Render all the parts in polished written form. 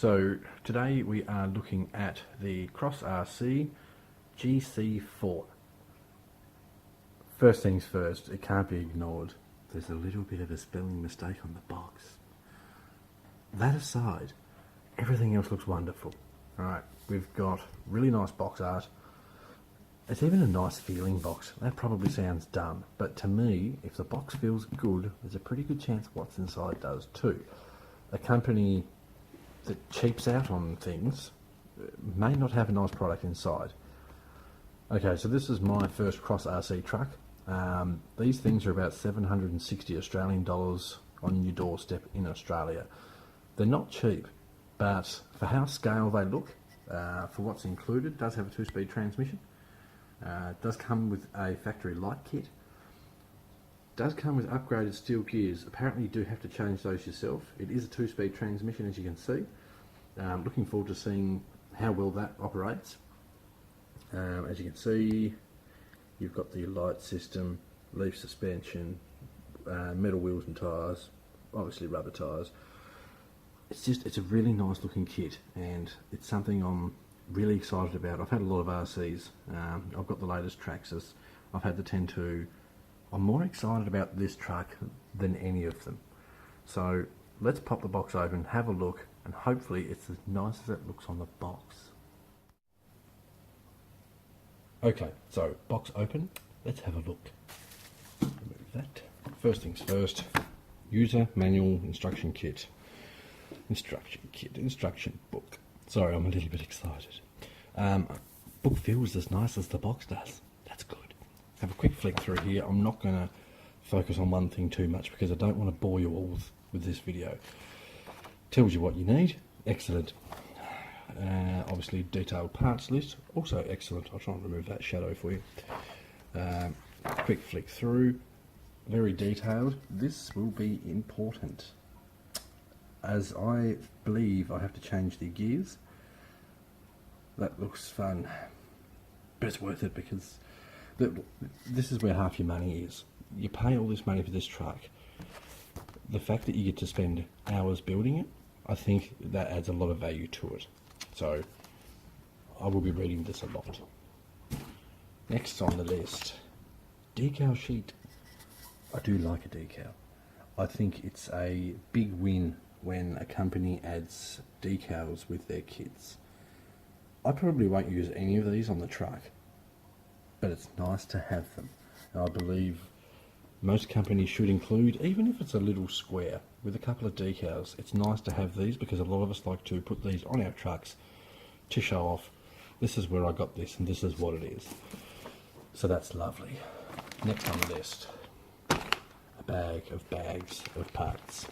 So today we are looking at the Rc GC4. First things first, it can't be ignored. There's a little bit of a spelling mistake on the box. That aside, everything else looks wonderful. Alright, we've got really nice box art. It's even a nice feeling box. That probably sounds dumb, but to me, if the box feels good, there's a pretty good chance what's inside does too. A company that cheaps out on things may not have a nice product inside. Okay, so this is my first Cross RC truck. These things are about 760 Australian dollars on your doorstep in Australia. They're not cheap, but for how scale they look, for what's included, does have a 2-speed transmission. Does come with a factory light kit. Does come with upgraded steel gears. Apparently you do have to change those yourself. It is a 2-speed transmission, as you can see. Looking forward to seeing how well that operates. As you can see, you've got the light system, leaf suspension, metal wheels and tyres, obviously rubber tyres. It's a really nice looking kit, and it's something I'm really excited about. I've had a lot of RCs. I've got the latest Traxxas. I've had the 10.2. I'm more excited about this truck than any of them. So let's pop the box open, have a look, and hopefully it's as nice as it looks on the box. Okay, so box open, let's have a look. Remove that. First things first, user manual instruction kit. Instruction book. Sorry, I'm a little bit excited. Book feels as nice as the box does. That's good. Have a quick flick through here. I'm not going to focus on one thing too much because I don't want to bore you all with this video. Tells you what you need. Excellent. Obviously detailed parts list. Also excellent. I'll try and remove that shadow for you. Quick flick through. Very detailed. This will be important, as I believe I have to change the gears. That looks fun, but it's worth it because this is where half your money is. You pay all this money for this truck. The fact that you get to spend hours building it, I think that adds a lot of value to it. So I will be reading this a lot. Next on the list, Decal Sheet. I do like a decal. I think it's a big win when a company adds decals with their kits. I probably won't use any of these on the truck, but it's nice to have them. And I believe most companies should include, even if it's a little square with a couple of decals. It's nice to have these because a lot of us like to put these on our trucks to show off, this is where I got this and this is what it is. So that's lovely. Next on the list, a bag of bags of parts.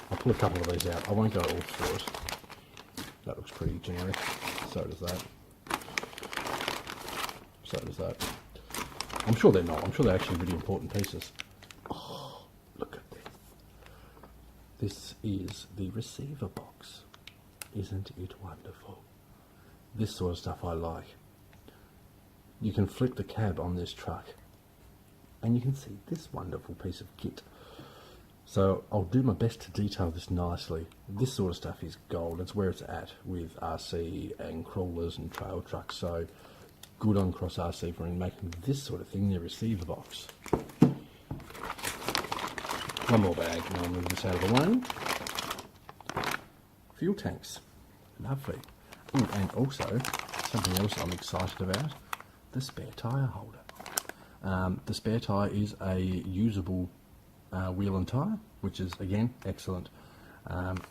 I'll pull a couple of these out. I won't go all through it. That looks pretty generic. So does that. So does that. I'm sure they're not. I'm sure they're actually really important pieces. Oh, look at this. This is the receiver box. Isn't it wonderful? This sort of stuff I like. You can flip the cab on this truck and you can see this wonderful piece of kit. So I'll do my best to detail this nicely. This sort of stuff is gold. It's where it's at with RC and crawlers and trail trucks. So good on Cross RC for making this sort of thing their receiver box. One more bag, and I'll move this out of the way. Fuel tanks. Lovely. Ooh, and also, something else I'm excited about, the spare tyre holder. The spare tyre is a usable wheel and tyre, which is again excellent, and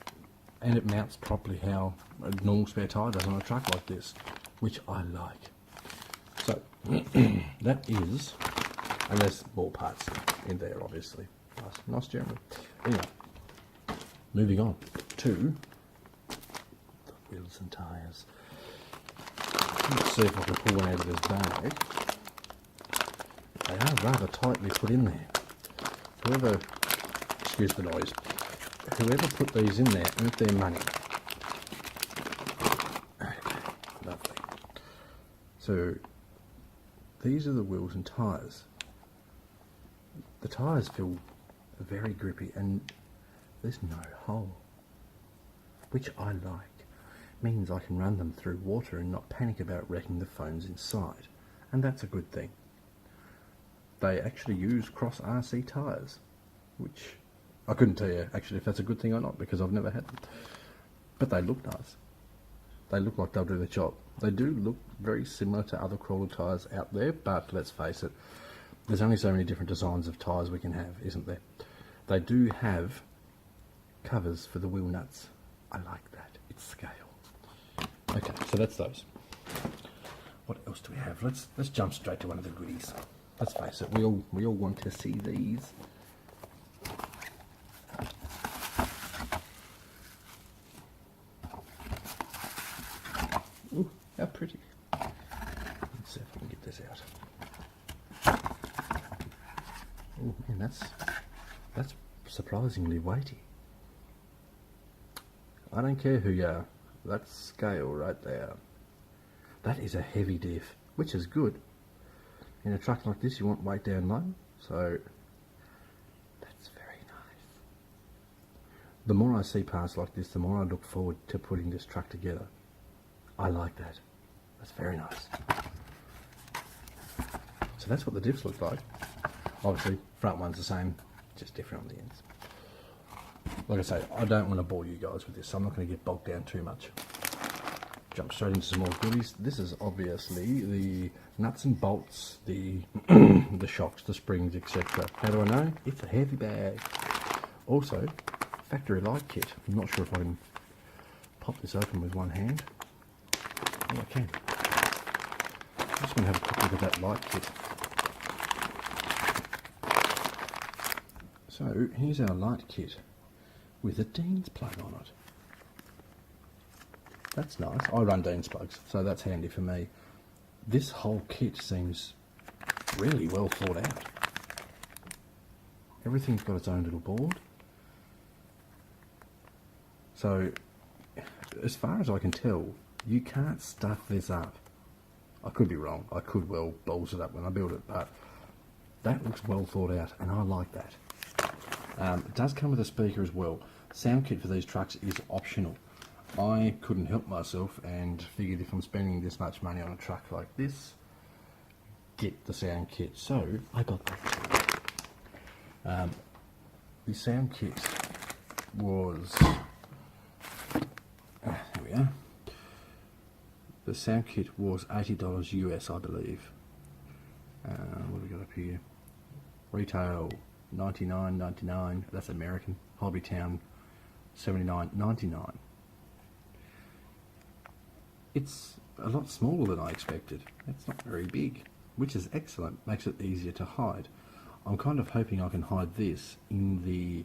it mounts properly how a normal spare tyre does on a truck like this, which I like. So that is, and there's more parts in there obviously. Nice German. Anyway, moving on to the wheels and tyres. Let's see if I can pull one out of this bag. They are rather tightly put in there. Whoever, excuse the noise, whoever put these in there earned their money. Okay, lovely. So these are the wheels and tyres. The tyres feel very grippy and there's no hole. which I like. Means I can run them through water and not panic about wrecking the phones inside, and that's a good thing. They actually use cross RC tyres, which I couldn't tell you actually if that's a good thing or not because I've never had them. But they look nice. They look like they'll do the job. They do look very similar to other crawler tyres out there, but let's face it, there's only so many different designs of tyres we can have, isn't there? They do have covers for the wheel nuts. I like that. It's scale. Okay, so that's those. What else do we have? Let's jump straight to one of the goodies. Let's face it, we all want to see these. Ooh, how pretty. Let's see if we can get this out. Oh man, that's surprisingly weighty. I don't care who you are, that's scale right there. That is a heavy diff, which is good. In a truck like this you want weight down low, so that's very nice. The more I see parts like this, the more I look forward to putting this truck together. I like that. That's very nice. So that's what the diffs look like. Obviously, front one's the same, just different on the ends. Like I say, I don't want to bore you guys with this, so I'm not going to get bogged down too much. Jump straight into some more goodies. This is obviously the nuts and bolts, the the shocks, the springs, etc. How do I know? It's a heavy bag. Also, factory light kit. I'm not sure if I can pop this open with one hand. Oh, I can. I'm just going to have a quick look at that light kit. So, here's our light kit with a Dean's plug on it. That's nice. I run Dean's plugs, so that's handy for me. This whole kit seems really well thought out. Everything's got its own little board. So, as far as I can tell, you can't stuff this up. I could be wrong. I could well balls it up when I build it, but that looks well thought out, and I like that. It does come with a speaker as well. Sound kit for these trucks is optional. I couldn't help myself and figured if I'm spending this much money on a truck like this, get the sound kit. So I got that. The sound kit was there we are. The sound kit was $80 US, I believe. What have we got up here? Retail $99.99. That's American. Hobbytown $79.99. It's a lot smaller than I expected. It's not very big, which is excellent. Makes it easier to hide. I'm kind of hoping I can hide this in the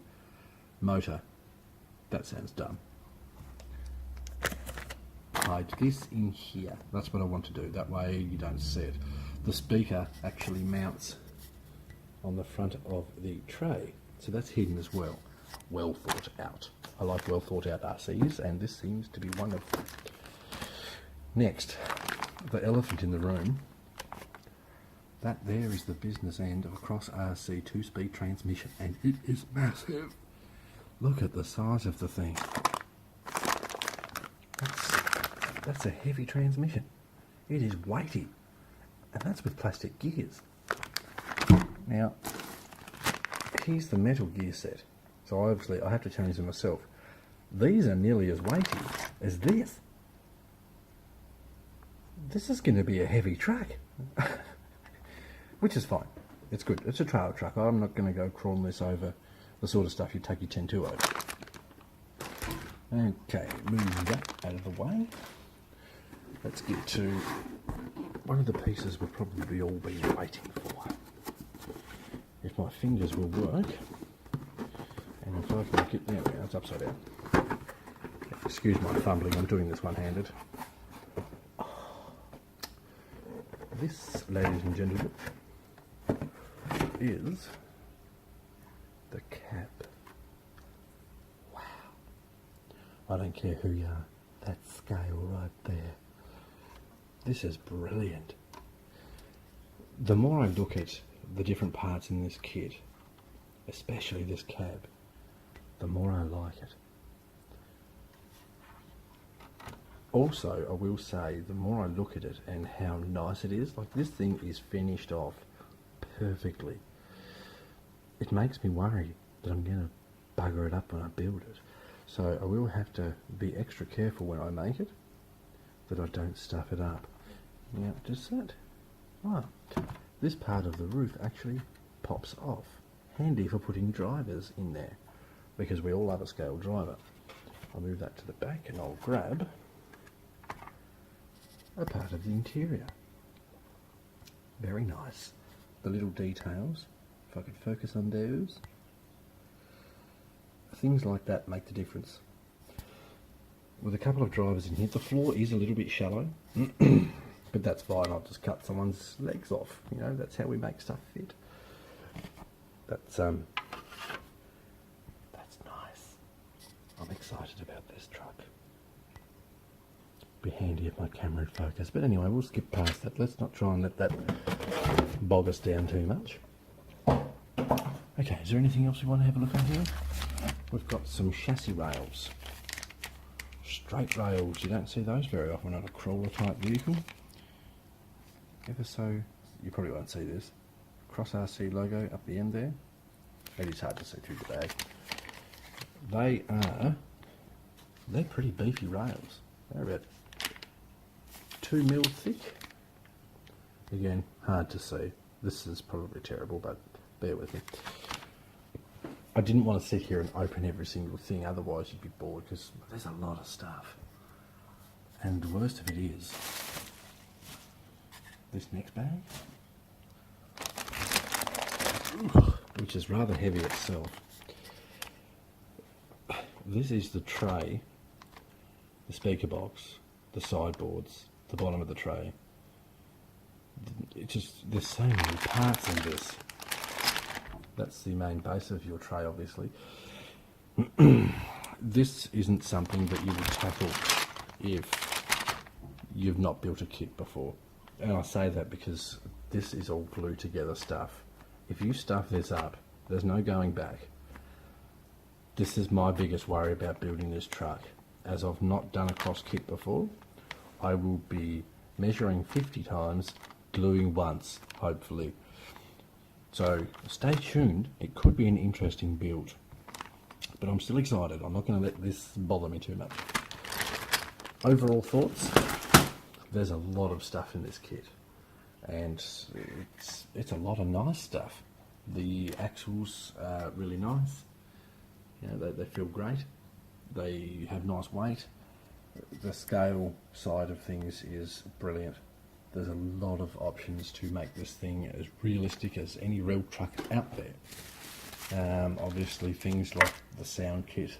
motor. That sounds dumb. Hide this in here. That's what I want to do. That way you don't see it. The speaker actually mounts on the front of the tray, so that's hidden as well. Well thought out. I like well thought out RCs, and this seems to be one of them. Next, the elephant in the room. That there is the business end of a cross RC 2-speed transmission, and it is massive. Look at the size of the thing. That's a heavy transmission. It is weighty, and that's with plastic gears. Now, here's the metal gear set. So obviously I have to change them myself. These are nearly as weighty as this. This is going to be a heavy truck. Which is fine. It's good. It's a trailer truck. I'm not going to go crawling this over the sort of stuff you take your 10-2 over. Okay, move that out of the way. Let's get to one of the pieces we'll probably all be waiting for. If my fingers will work, and if I can get, there we go, it's upside down. Excuse my fumbling, I'm doing this one-handed. This, ladies and gentlemen, is the cap. Wow. I don't care who you are, that scale right there. This is brilliant. The more I look at the different parts in this kit, especially this cab, the more I like it. Also, I will say, the more I look at it and how nice it is, like this thing is finished off perfectly. It makes me worry that I'm going to bugger it up when I build it. So I will have to be extra careful when I make it, that I don't stuff it up. Now, just that. Ah, this part of the roof actually pops off. Handy for putting drivers in there, because we all have a scale driver. I'll move that to the back and I'll grab a part of the interior. Very nice. The little details, if I could focus on those. Things like that make the difference. With a couple of drivers in here, the floor is a little bit shallow, but that's fine. I'll just cut someone's legs off. You know, that's how we make stuff fit. That's nice. I'm excited about this truck. Be handy if my camera would focus. But anyway, we'll skip past that. Let's not try and let that bog us down too much. Okay, is there anything else we want to have a look at here? We've got some chassis rails. Straight rails. You don't see those very often on a crawler type vehicle. Ever so, you probably won't see this. Cross RC logo up the end there. It is hard to see through the bag. They're pretty beefy rails. They're about 2 mil thick. Again, hard to see. This is probably terrible, but bear with me. I didn't want to sit here and open every single thing, otherwise you'd be bored, because there's a lot of stuff. And the worst of it is this next bag, which is rather heavy itself. This is the tray, the speaker box, the sideboards, the bottom of the tray. It just, there's so many parts in this. That's the main base of your tray, obviously. This isn't something that you would tackle if you've not built a kit before. And I say that because this is all glued together stuff. If you stuff this up, there's no going back. This is my biggest worry about building this truck. As I've not done a cross kit before, I will be measuring 50 times, gluing once, hopefully. So stay tuned, it could be an interesting build. But I'm still excited, I'm not going to let this bother me too much. Overall thoughts, there's a lot of stuff in this kit. And it's a lot of nice stuff. The axles are really nice. You know, they feel great. They have nice weight. The scale side of things is brilliant. There's a lot of options to make this thing as realistic as any real truck out there. Obviously things like the sound kit,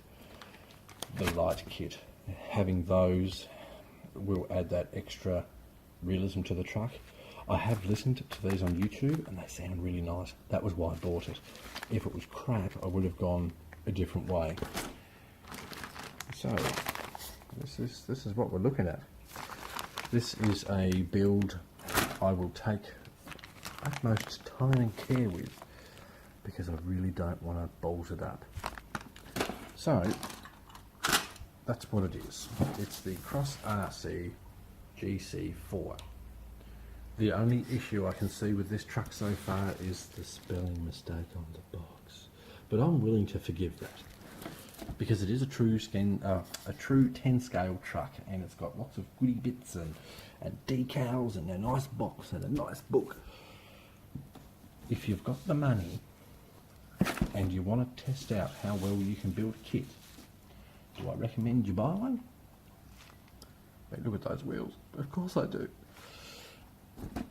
the light kit, having those will add that extra realism to the truck. I have listened to these on YouTube and they sound really nice. That was why I bought it. If it was crap, I would have gone a different way. So this is what we're looking at. This is a build I will take utmost time and care with, because I really don't want to bolt it up. So that's what it is. It's the Rc GC4. The only issue I can see with this truck so far is the spelling mistake on the box, but I'm willing to forgive that, because it is a true 10 scale truck, and it's got lots of goodie bits and decals and a nice box and a nice book. If you've got the money and you want to test out how well you can build a kit, do I recommend you buy one? Hey, look at those wheels. Of course I do.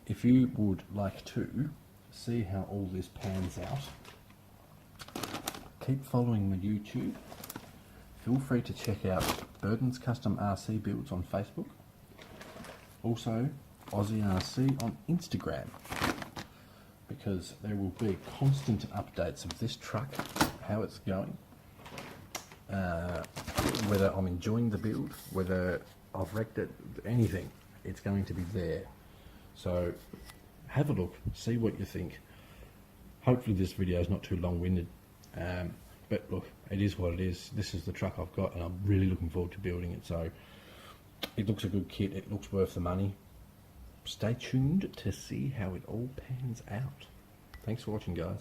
If you would like to see how all this pans out, keep following my YouTube. Feel free to check out Burton's Custom RC Builds on Facebook. Also, Aussie RC on Instagram, because there will be constant updates of this truck, how it's going, whether I'm enjoying the build, whether I've wrecked it, anything, it's going to be there. So have a look, see what you think. Hopefully this video is not too long-winded, but look, it is what it is. This is the truck I've got and I'm really looking forward to building it. So It looks a good kit, it looks worth the money. Stay tuned to see how it all pans out. Thanks for watching, guys.